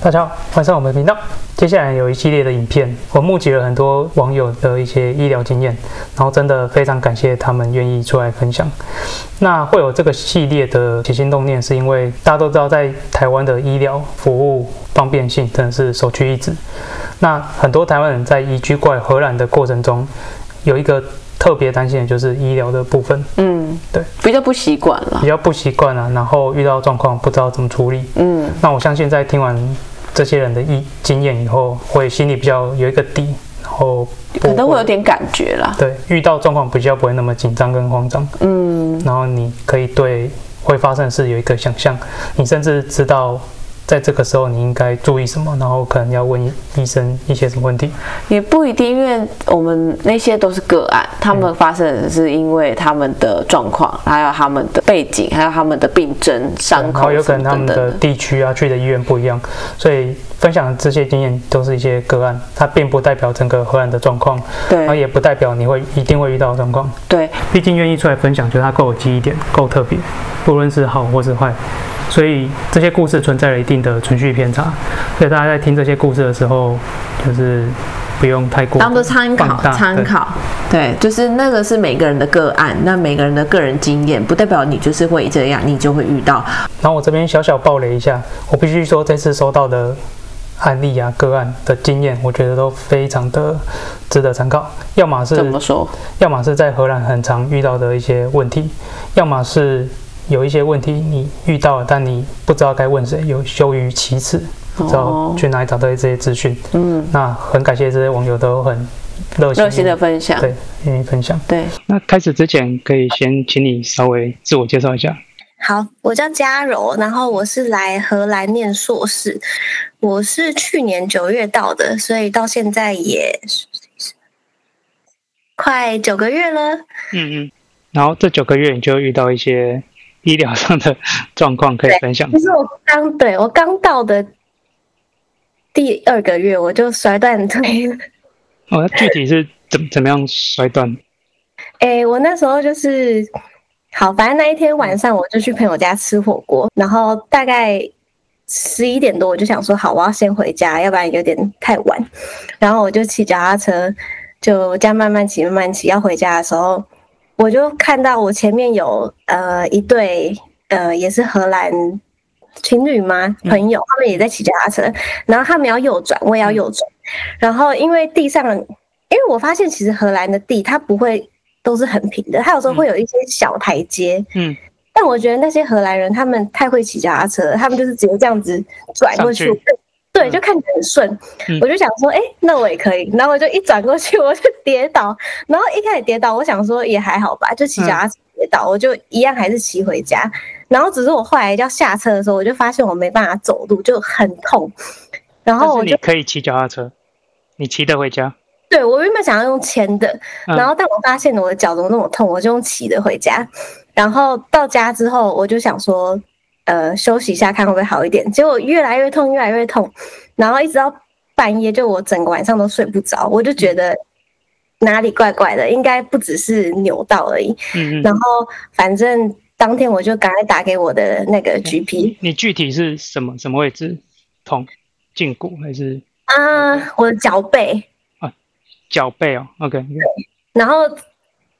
大家好，欢迎上我们的频道。接下来有一系列的影片，我募集了很多网友的一些医疗经验，然后真的非常感谢他们愿意出来分享。那会有这个系列的起心动念，是因为大家都知道，在台湾的医疗服务方便性真的是首屈一指。那很多台湾人在移居过来荷兰的过程中，有一个特别担心的就是医疗的部分，对，比较不习惯了，比较不习惯啊，然后遇到状况不知道怎么处理，那我相信在听完这些人的经验以后，会心里比较有一个底，然后可能会有点感觉啦，对，遇到状况比较不会那么紧张跟慌张，然后你可以对会发生的事有一个想象，你甚至知道在这个时候你应该注意什么，然后可能要问医生一些什么问题。也不一定，因为我们那些都是个案，他们发生的是因为他们的状况，还有他们的背景，还有他们的病症、伤口，然后有可能他们的地区啊去的医院不一样，所以分享的这些经验都是一些个案，它并不代表整个荷兰的状况，对，然后也不代表你一定会遇到的状况，对，毕竟愿意出来分享，就是他够有记忆点，够特别，不论是好或是坏。所以这些故事存在了一定的存续偏差，所以大家在听这些故事的时候，就是不用太过当做参考，对，就是那个是每个人的个案，那每个人的个人经验，不代表你就是会这样，你就会遇到。然后我这边小小爆雷一下，我必须说这次收到的案例啊、个案的经验，我觉得都非常的值得参考。要么是怎么说？要么是在荷兰很常遇到的一些问题，要么是有一些问题你遇到了，但你不知道该问谁，有羞于启齿，不知道去哪里找到这些资讯。那很感谢这些网友都很热心的分享，对，愿意分享。对，那开始之前可以先请你稍微自我介绍一下。好，我叫嘉柔，然后我是来荷兰念硕士，我是去年9月到的，所以到现在也快9个月了。然后这9个月你就遇到一些医疗上的状况可以分享。就是我刚到的第2个月我就摔断腿了。那具体是怎么样摔断？我那时候就是好，反正那一天晚上我就去朋友家吃火锅，然后大概11点多我就想说好，我要先回家，要不然有点太晚。然后我就骑脚踏车，就这样慢慢骑，要回家的时候，我就看到我前面有一对也是荷兰情侣吗？朋友，他们也在骑脚踏车，然后他们要右转，我也要右转。然后因为地上，因为我发现其实荷兰的地它不会都是很平的，它有时候会有一些小台阶。但我觉得那些荷兰人他们太会骑脚踏车，他们就是直接这样子转过去。对，就看起来很顺，我就想说，那我也可以。然后我就一转过去，我就跌倒。然后一开始跌倒，我想说也还好吧，就骑脚踏车跌倒，我就一样还是骑回家。然后只是我后来要下车的时候，我就发现我没办法走路，就很痛。然后我就，但是你可以骑脚踏车，你骑得回家？对，我原本想要用牵的，然后但我发现我的脚怎么那么痛，我就用骑的回家。然后到家之后，我就想说，休息一下看会不会好一点，结果越来越痛，然后一直到半夜，就我整个晚上都睡不着，我就觉得哪里怪怪的，应该不只是扭到而已。然后反正当天我就赶快打给我的那个 GP。你具体是什么位置痛？胫骨还是？我的脚背。脚背哦 ，OK。对，然后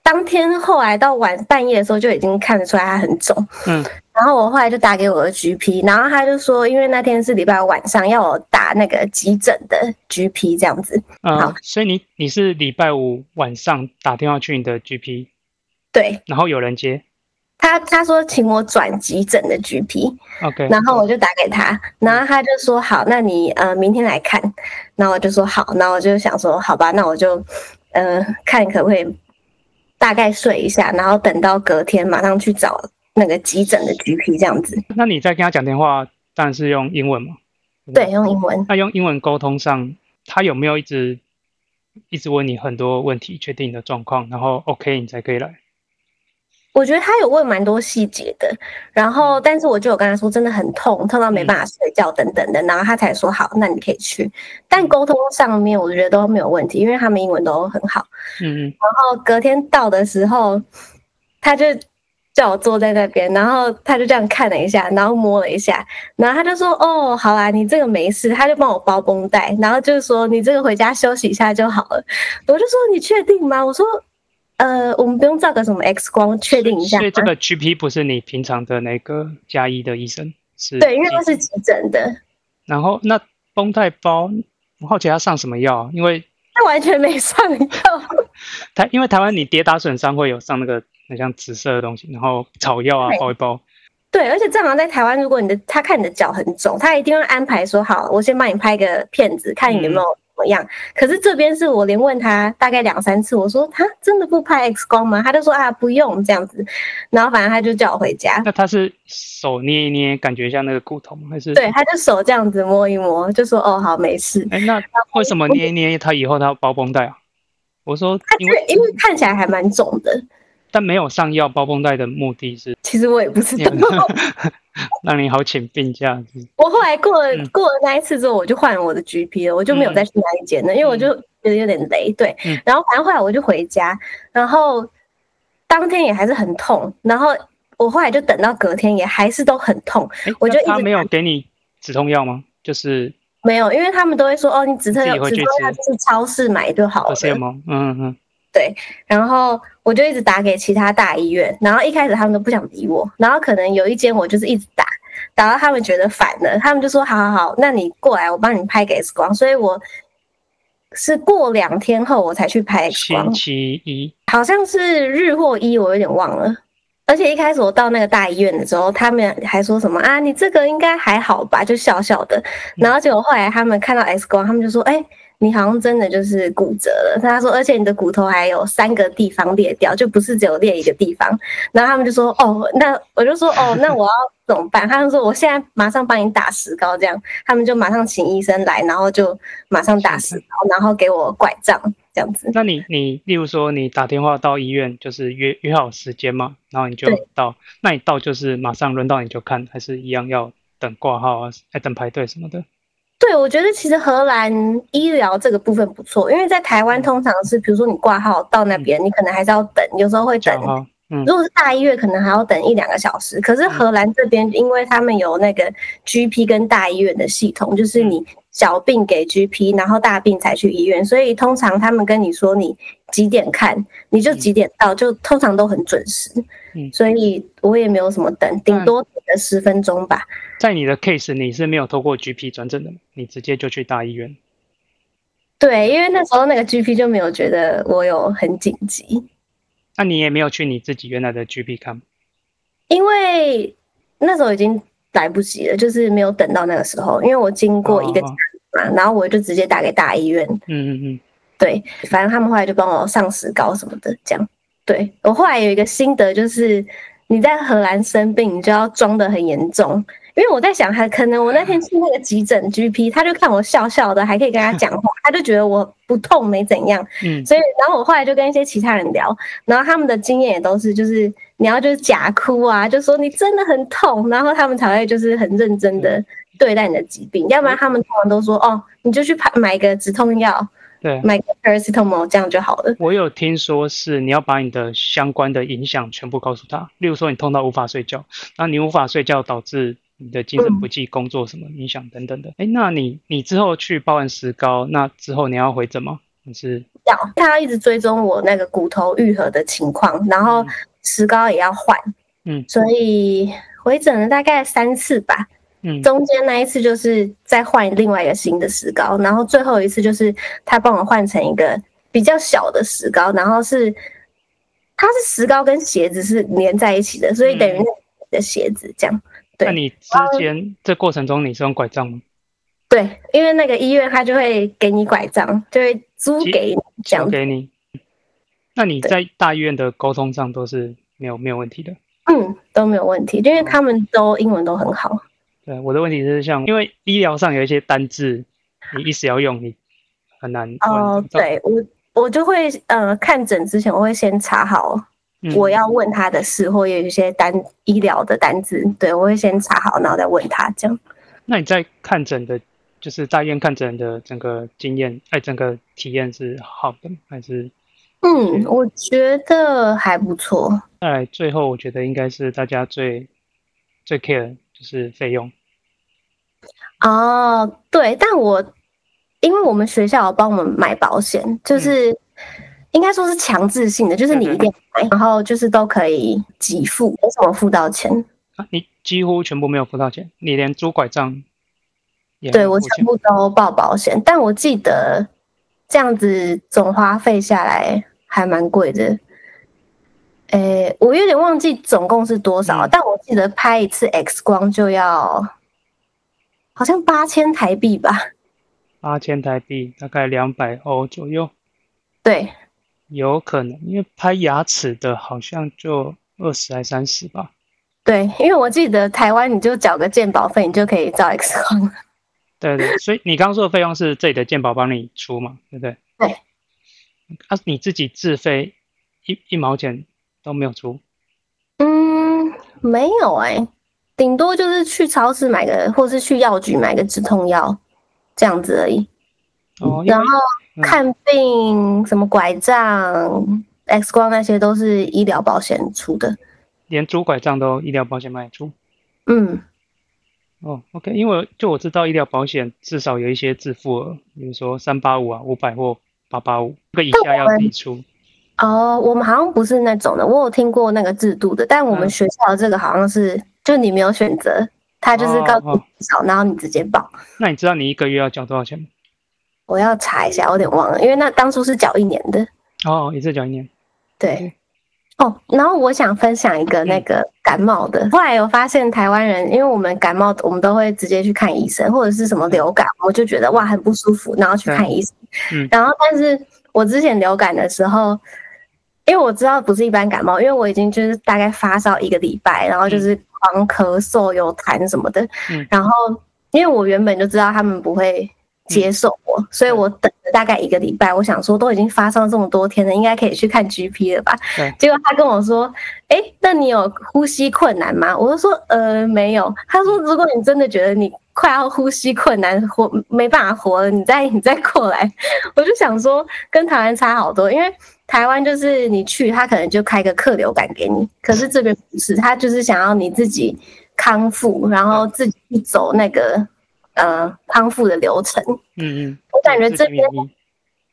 当天后来到半夜的时候就已经看得出来它很肿。然后我后来就打给我的 GP， 然后他就说，因为那天是礼拜5晚上，要我打那个急诊的 GP 这样子。好，所以你是礼拜5晚上打电话去你的 GP， 对，然后有人接，他说请我转急诊的 GP，OK， 然后我就打给他，然后他就说好，那你明天来看，然后我就说好，然后我就想说好吧，那我就看可不可以大概睡一下，然后等到隔天马上去找那个急诊的 GP 这样子。那你在跟他讲电话，当然是用英文嘛？对，用英文。那用英文沟通上，他有没有一直问你很多问题，确定你的状况，然后 OK 你才可以来？我觉得他有问蛮多细节的，然后但是我就有跟他说真的很痛到没办法睡觉等等的，然后他才说好，那你可以去。但沟通上面我觉得都没有问题，因为他们英文都很好。然后隔天到的时候，他就叫我坐在那边，然后他就这样看了一下，然后摸了一下，然后他就说：“哦，好啦，你这个没事。”他就帮我包绷带，然后就是说：“你这个回家休息一下就好了。”我就说：“你确定吗？”我说：“我们不用照个什么 X 光确定一下。”所以这个 GP 不是你平常的那个家医的医生，是？对，因为他是急诊的。然后那绷带包，我好奇他上什么药，因为他完全没上药。因为台湾你跌打损伤会有上那个很像紫色的东西，然后草药啊包一包。对，而且正常在台湾，如果他看你的脚很肿，他一定会安排说好，我先帮你拍个片子，看你有没有怎么样。可是这边是我连问他大概2-3次，我说他真的不拍 X 光吗？他就说不用这样子，然后反正他就叫我回家。那他是手捏一捏，感觉一下那个骨头吗？还是？对，他就手这样子摸一摸，就说好没事。那为什么捏一捏他以后他要包绷带啊？我说因为看起来还蛮肿的。但没有上药包绷带的目的是？其实我也不知道。让你好请病假。我后来过了那一次之后，我就换了我的 GP 了，我就没有再去那一间了，因为我就觉得有点累。对，然后反正后来我就回家，然后当天也还是很痛，然后我后来就等到隔天也还是都很痛。我就他没有给你止痛药吗？就是没有，因为他们都会说你止痛药就是超市买就好了。对，然后我就一直打给其他大医院，然后一开始他们都不想理我，然后可能有一间我就是一直打到他们觉得烦了，他们就说好，那你过来我帮你拍个 X 光，所以我是过2天后我才去拍 X 光。星期一好像是日或一，我有点忘了。而且一开始我到那个大医院的时候，他们还说什么你这个应该还好吧，就笑笑的。然后结果后来他们看到 X 光，他们就说你好像真的就是骨折了。他说而且你的骨头还有3个地方裂掉，就不是只有裂一个地方。然后他们就说那我就说那我要怎么办？他们说我现在马上帮你打石膏，这样他们就马上请医生来，然后就马上打石膏，然后给我拐杖这样子。那你例如说你打电话到医院，就是约好时间嘛，然后你就到，那你到就是马上轮到你就看，还是一样要等挂号啊，还等排队什么的？对，我觉得其实荷兰医疗这个部分不错，因为在台湾通常是比如说你挂号到那边，你可能还是要等，有时候会等。如果是大医院可能还要等1-2个小时，可是荷兰这边因为他们有那个 GP 跟大医院的系统，就是你小病给 GP， 然后大病才去医院，所以通常他们跟你说你几点看，你就几点到，就通常都很准时。所以我也没有什么等，顶多等个10分钟吧。在你的 case 你是没有透过 GP 转诊的吗？你直接就去大医院？对，因为那时候那个 GP 就没有觉得我有很紧急。那你也没有去你自己原来的 GP 看？因为那时候已经来不及了，就是没有等到那个时候，因为我经过一个家嘛，然后我就直接打给大医院。对，反正他们后来就帮我上石膏什么的，这样。对，我后来有一个心得，就是你在荷兰生病，你就要装得很严重，因为我在想，可能我那天去那个急诊 GP， 他就看我笑笑的，还可以跟他讲话，他就觉得我不痛没怎样。所以然后我后来就跟一些其他人聊，然后他们的经验也都是，就是你要就是假哭啊，就说你真的很痛，然后他们才会就是很认真的对待你的疾病，要不然他们通常都说你就去买个止痛药。对，买个 paracetamol 这样就好了。我有听说是你要把你的相关的影响全部告诉他，例如说你痛到无法睡觉，那你无法睡觉导致你的精神不济、工作什么影响等等的。那你之后去包完石膏，那之后你要回诊吗？还是他要一直追踪我那个骨头愈合的情况，然后石膏也要换。所以回诊了大概3次吧。中间那一次就是再换另外一个新的石膏，然后最后一次就是他帮我换成一个比较小的石膏，然后它是石膏跟鞋子是连在一起的，所以等于那的鞋子这样。对，那你之前这过程中你是用拐杖吗？对，因为那个医院他就会给你拐杖，就会租给你这样。租给你。那你在大医院的沟通上都是没有问题的？都没有问题，因为他们都英文都很好。对，我的问题是因为医疗上有一些单字，你一时要用，你很难。对，我就会看诊之前我会先查好我要问他的事，或有一些医疗的单字，对我会先查好，然后再问他这样。那你在看诊的，就是大医院看诊的整个经验，整个体验是好的还是？我觉得还不错。再来最后，我觉得应该是大家最 care 就是费用。哦，对，但因为我们学校有帮我们买保险，就是应该说是强制性的，就是你一定要买，然后就是都可以给付，没什么付到钱。你几乎全部没有付到钱，你连拄拐杖也没有付钱？对，我全部都报保险，但我记得这样子总花费下来还蛮贵的。我有点忘记总共是多少，但我记得拍一次 X 光就要好像8000台币吧。8000台币，大概200欧左右。对，有可能，因为拍牙齿的好像就20还30吧。对，因为我记得台湾你就缴个健保费，你就可以照 X 光。对对，所以你刚说的费用是这里的健保帮你出嘛，对不对？对。你自己自费一毛钱都没有出？没有顶多就是去超市买个，或是去药局买个止痛药这样子而已。然后看病、什么拐杖、X 光那些都是医疗保险出的。连拄拐杖都医疗保险帮你出？OK， 因为我知道医疗保险至少有一些自付额，比如说385啊、500或885，这个以下要自己出。我们好像不是那种的，我有听过那个制度的，但我们学校的这个好像是，就你没有选择，他就是告诉你多少，然后你直接报。那你知道你一个月要缴多少钱吗？我要查一下，我有点忘了，因为那当初是缴1年的。一次缴1年。对。然后我想分享一个那个感冒的。后来有发现台湾人，因为我们感冒，我们都会直接去看医生，或者是什么流感，我就觉得哇很不舒服，然后去看医生。然后但是我之前流感的时候，因为我知道不是一般感冒，因为我已经就是大概发烧1个礼拜，然后就是狂咳嗽、有痰什么的。然后因为我原本就知道他们不会接受我，所以我等了大概1个礼拜，我想说都已经发烧这么多天了，应该可以去看 GP 了吧。结果他跟我说那你有呼吸困难吗？我就说没有。他说如果你真的觉得你快要呼吸困难，没办法活了，你再过来。我就想说跟台湾差好多，因为台湾就是你去他可能就开个客流感给你，可是这边不是，他就是想要你自己康复，然后自己去走那个康复的流程。我感觉这边，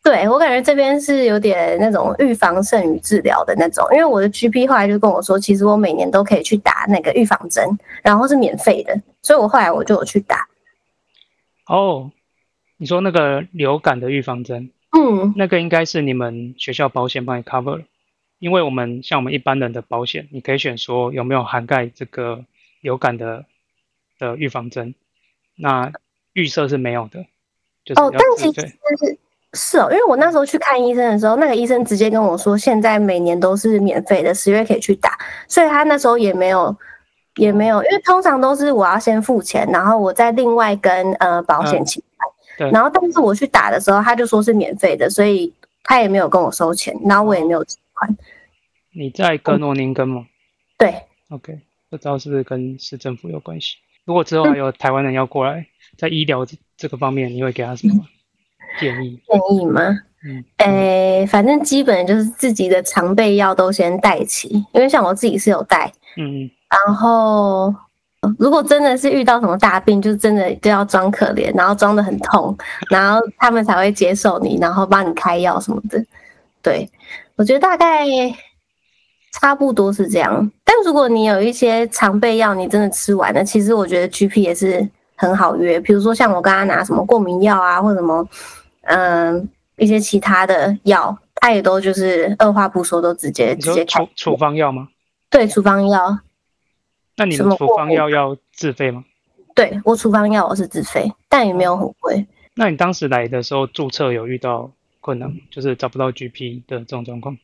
对，我感觉这边是有点那种预防胜于治疗的那种。因为我的 GP 后来就跟我说，其实我每年都可以去打那个预防针，然后是免费的，所以我后来我就有去打。你说那个流感的预防针，那个应该是你们学校保险帮你 cover 了，因为像我们一般人的保险，你可以选说有没有涵盖这个流感的预防针。那预设是没有的，但其实是因为我那时候去看医生的时候，那个医生直接跟我说，现在每年都是免费的，10月可以去打，所以他那时候也没有，因为通常都是我要先付钱，然后我再另外跟保险请款，然后但是我去打的时候，他就说是免费的，所以他也没有跟我收钱，然后我也没有请款。你在跟诺宁根吗？对。OK， 不知道是不是跟市政府有关系？如果之后还有台湾人要过来，在医疗这个方面，你会给他什么建议吗？反正基本就是自己的常备药都先带齐，因为像我自己是有带。然后如果真的是遇到什么大病，就真的就要装可怜，然后装得很痛，然后他们才会接受你，然后帮你开药什么的。对，我觉得大概差不多是这样。但如果你有一些常备药你真的吃完了，其实我觉得 GP 也是很好约，比如说像我刚刚拿什么过敏药啊，或者什么一些其他的药，他也都就是二话不说都直接开。处方药吗？对，处方药。那你的处方药要自费吗？对，我处方药我是自费，但也没有很贵。那你当时来的时候注册有遇到困难，就是找不到 GP 的这种状况？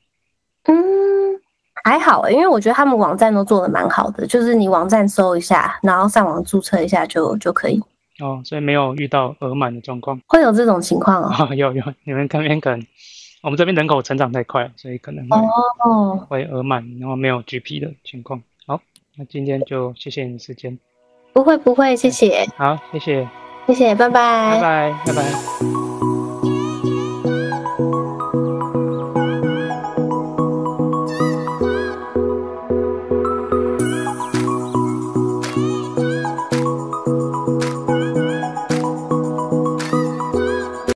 还好，因为我觉得他们网站都做得蛮好的，就是你网站搜一下，然后上网注册一下就可以。所以没有遇到额满的状况？会有这种情况有，你们那边可能我们这边人口成长太快了，所以可能会额满，然后没有 GP 的情况。好，那今天就谢谢你的时间。不会，谢谢。好，谢谢，拜拜。拜拜。